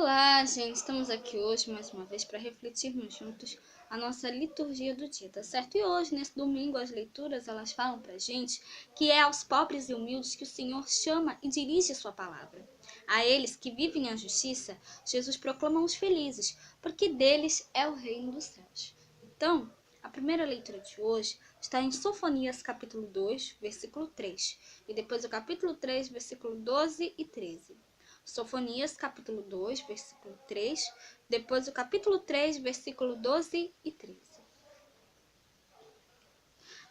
Olá, gente! Estamos aqui hoje mais uma vez para refletirmos juntos a nossa liturgia do dia, tá certo? E hoje, nesse domingo, as leituras elas falam pra gente que é aos pobres e humildes que o Senhor chama e dirige a sua palavra. A eles que vivem a justiça, Jesus proclama os felizes, porque deles é o reino dos céus. Então, a primeira leitura de hoje está em Sofonias capítulo 2, versículo 3, e depois o capítulo 3, versículo 12 e 13. Sofonias, capítulo 2, versículo 3, depois o capítulo 3, versículo 12 e 13.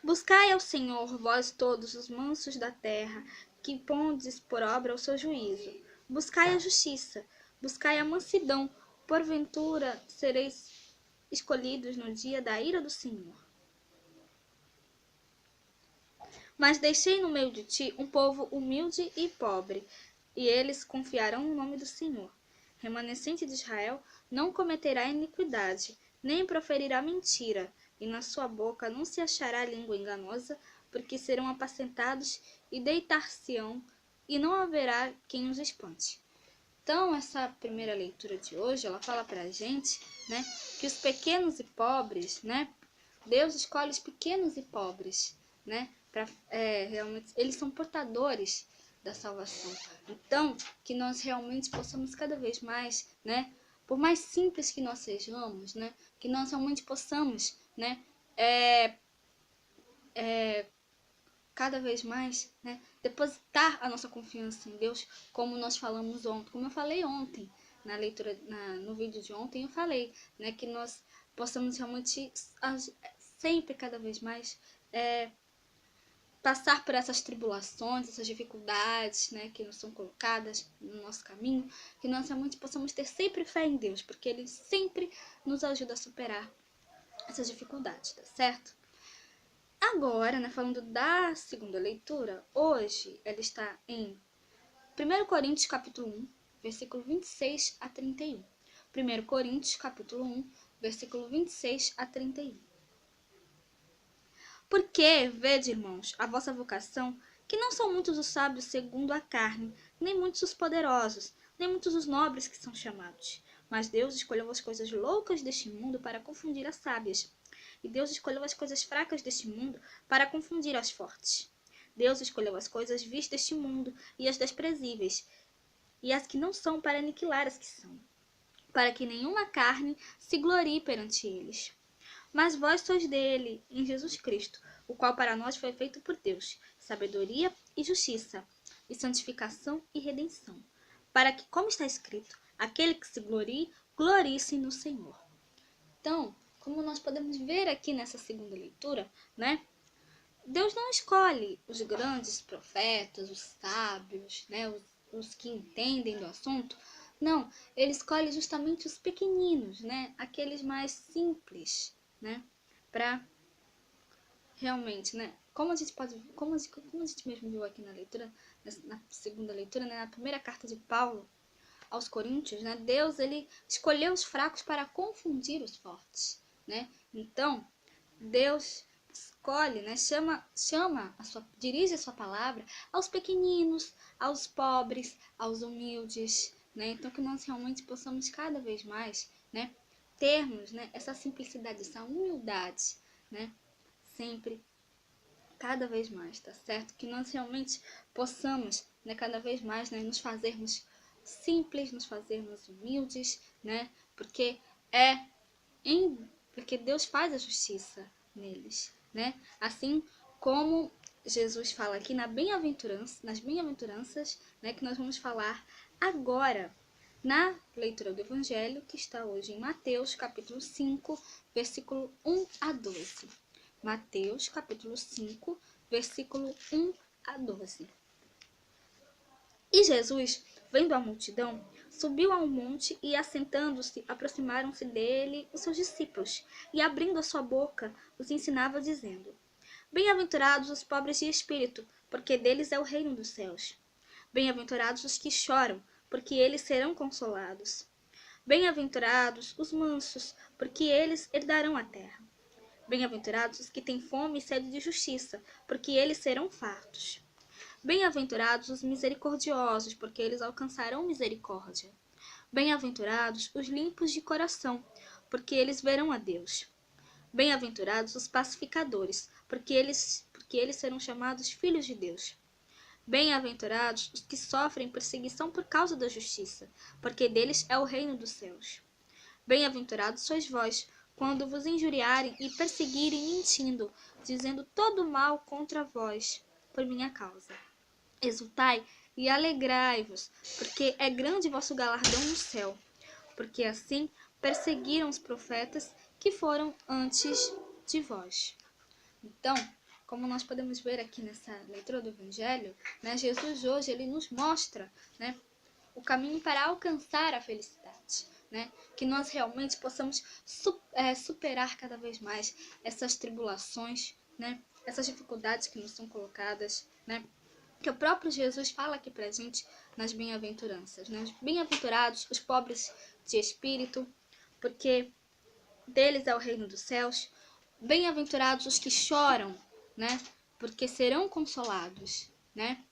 Buscai ao Senhor, vós todos os mansos da terra, que pondes por obra o seu juízo. Buscai a justiça, buscai a mansidão, porventura sereis escolhidos no dia da ira do Senhor. Mas deixei no meio de ti um povo humilde e pobre, e eles confiarão no nome do Senhor. Remanescente de Israel não cometerá iniquidade, nem proferirá mentira, e na sua boca não se achará língua enganosa, porque serão apacentados e deitar-se-ão, e não haverá quem os espante. Então, essa primeira leitura de hoje, ela fala pra gente, né, que os pequenos e pobres, né, Deus escolhe os pequenos e pobres, né, realmente, eles são portadores da salvação. Então, que nós realmente possamos cada vez mais, né, por mais simples que nós sejamos, né, que nós realmente possamos, né, cada vez mais, né, depositar a nossa confiança em Deus, como nós falamos ontem, como eu falei ontem na leitura, no vídeo de ontem eu falei, né, que nós possamos realmente sempre cada vez mais passar por essas tribulações, essas dificuldades, né, que nos são colocadas no nosso caminho, que nós realmente possamos ter sempre fé em Deus, porque Ele sempre nos ajuda a superar essas dificuldades, tá certo? Agora, né, falando da segunda leitura, hoje ela está em 1 Coríntios capítulo 1, versículo 26 a 31. 1 Coríntios capítulo 1, versículo 26 a 31. Porque, vede, irmãos, a vossa vocação, que não são muitos os sábios segundo a carne, nem muitos os poderosos, nem muitos os nobres que são chamados. Mas Deus escolheu as coisas loucas deste mundo para confundir as sábias. E Deus escolheu as coisas fracas deste mundo para confundir as fortes. Deus escolheu as coisas vis deste mundo e as desprezíveis, e as que não são para aniquilar as que são, para que nenhuma carne se glorie perante eles. Mas vós sois dele, em Jesus Cristo, o qual para nós foi feito por Deus, sabedoria e justiça, e santificação e redenção, para que, como está escrito, aquele que se glorie, glorie-se no Senhor. Então, como nós podemos ver aqui nessa segunda leitura, né? Deus não escolhe os grandes profetas, os sábios, né? Os que entendem do assunto. Não, ele escolhe justamente os pequeninos, né? Aqueles mais simples, né? Para realmente, né? Como a gente mesmo viu aqui na leitura, na segunda leitura, né? Na primeira carta de Paulo aos Coríntios, né? Deus ele escolheu os fracos para confundir os fortes, né? Então, Deus escolhe, né? Dirige a sua palavra aos pequeninos, aos pobres, aos humildes, né? Então que nós realmente possamos cada vez mais, né, termos, né, essa simplicidade, essa humildade, né? Sempre cada vez mais, tá certo? Que nós realmente possamos, né, cada vez mais, né, nos fazermos simples, nos fazermos humildes, né? Porque porque Deus faz a justiça neles, né? Assim como Jesus fala aqui nas bem-aventuranças, né, que nós vamos falar agora na leitura do Evangelho, que está hoje em Mateus, capítulo 5, versículo 1 a 12. Mateus, capítulo 5, versículo 1 a 12. E Jesus, vendo a multidão, subiu a um monte e, assentando-se, aproximaram-se dele os seus discípulos, e, abrindo a sua boca, os ensinava, dizendo: Bem-aventurados os pobres de espírito, porque deles é o reino dos céus. Bem-aventurados os que choram, porque eles serão consolados. Bem-aventurados os mansos, porque eles herdarão a terra. Bem-aventurados os que têm fome e sede de justiça, porque eles serão fartos. Bem-aventurados os misericordiosos, porque eles alcançarão misericórdia. Bem-aventurados os limpos de coração, porque eles verão a Deus. Bem-aventurados os pacificadores, porque eles serão chamados filhos de Deus. Bem-aventurados os que sofrem perseguição por causa da justiça, porque deles é o reino dos céus. Bem-aventurados sois vós, quando vos injuriarem e perseguirem mentindo, dizendo todo mal contra vós, por minha causa. Exultai e alegrai-vos, porque é grande vosso galardão no céu, porque assim perseguiram os profetas que foram antes de vós. Então, como nós podemos ver aqui nessa leitura do Evangelho, né, Jesus hoje ele nos mostra, né, o caminho para alcançar a felicidade, né, que nós realmente possamos superar cada vez mais essas tribulações, né, essas dificuldades que nos são colocadas, né, que o próprio Jesus fala aqui pra gente nas bem-aventuranças, né? Bem-aventurados os pobres de espírito, porque deles é o reino dos céus. Bem-aventurados os que choram, né? Porque serão consolados, né?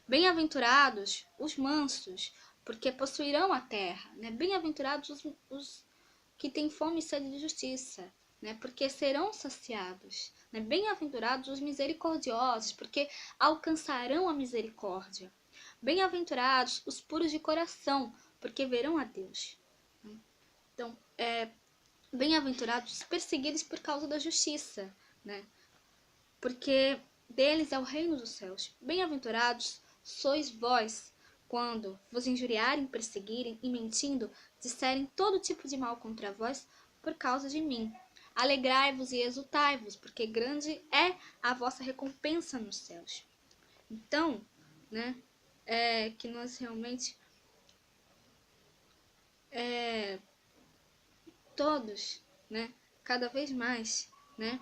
Bem-aventurados os mansos, porque possuirão a terra, né? Bem-aventurados os que têm fome e sede de justiça, né? Porque serão saciados, né? Bem-aventurados os misericordiosos, porque alcançarão a misericórdia. Bem-aventurados os puros de coração, porque verão a Deus. Então, bem-aventurados os perseguidos por causa da justiça, né? Porque deles é o reino dos céus. Bem-aventurados sois vós, quando vos injuriarem, perseguirem e mentindo, disserem todo tipo de mal contra vós por causa de mim. Alegrai-vos e exultai-vos, porque grande é a vossa recompensa nos céus. Então, né, que nós realmente todos, né, cada vez mais, né,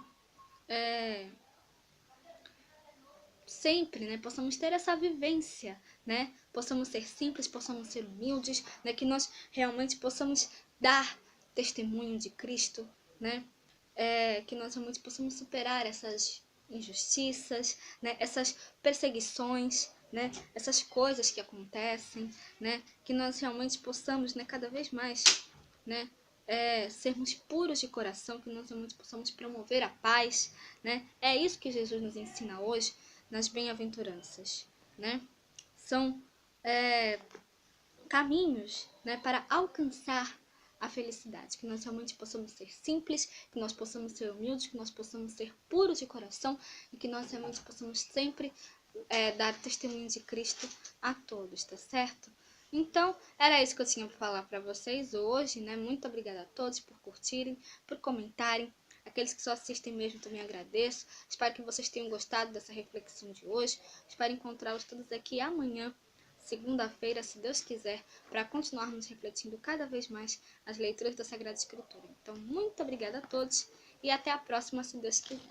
sempre, né, possamos ter essa vivência, né, possamos ser simples, possamos ser humildes, né, que nós realmente possamos dar testemunho de Cristo, né, que nós realmente possamos superar essas injustiças, né, essas perseguições, né, essas coisas que acontecem, né, que nós realmente possamos, né, cada vez mais, né, sermos puros de coração, que nós realmente possamos promover a paz, né, é isso que Jesus nos ensina hoje nas bem-aventuranças, né, são caminhos, né, para alcançar a felicidade, que nós realmente possamos ser simples, que nós possamos ser humildes, que nós possamos ser puros de coração e que nós realmente possamos sempre dar testemunho de Cristo a todos, tá certo? Então, era isso que eu tinha para falar para vocês hoje, né? Muito obrigada a todos por curtirem, por comentarem. Aqueles que só assistem mesmo também agradeço. Espero que vocês tenham gostado dessa reflexão de hoje. Espero encontrá-los todos aqui amanhã, segunda-feira, se Deus quiser, para continuarmos refletindo cada vez mais as leituras da Sagrada Escritura. Então, muito obrigada a todos e até a próxima, se Deus quiser.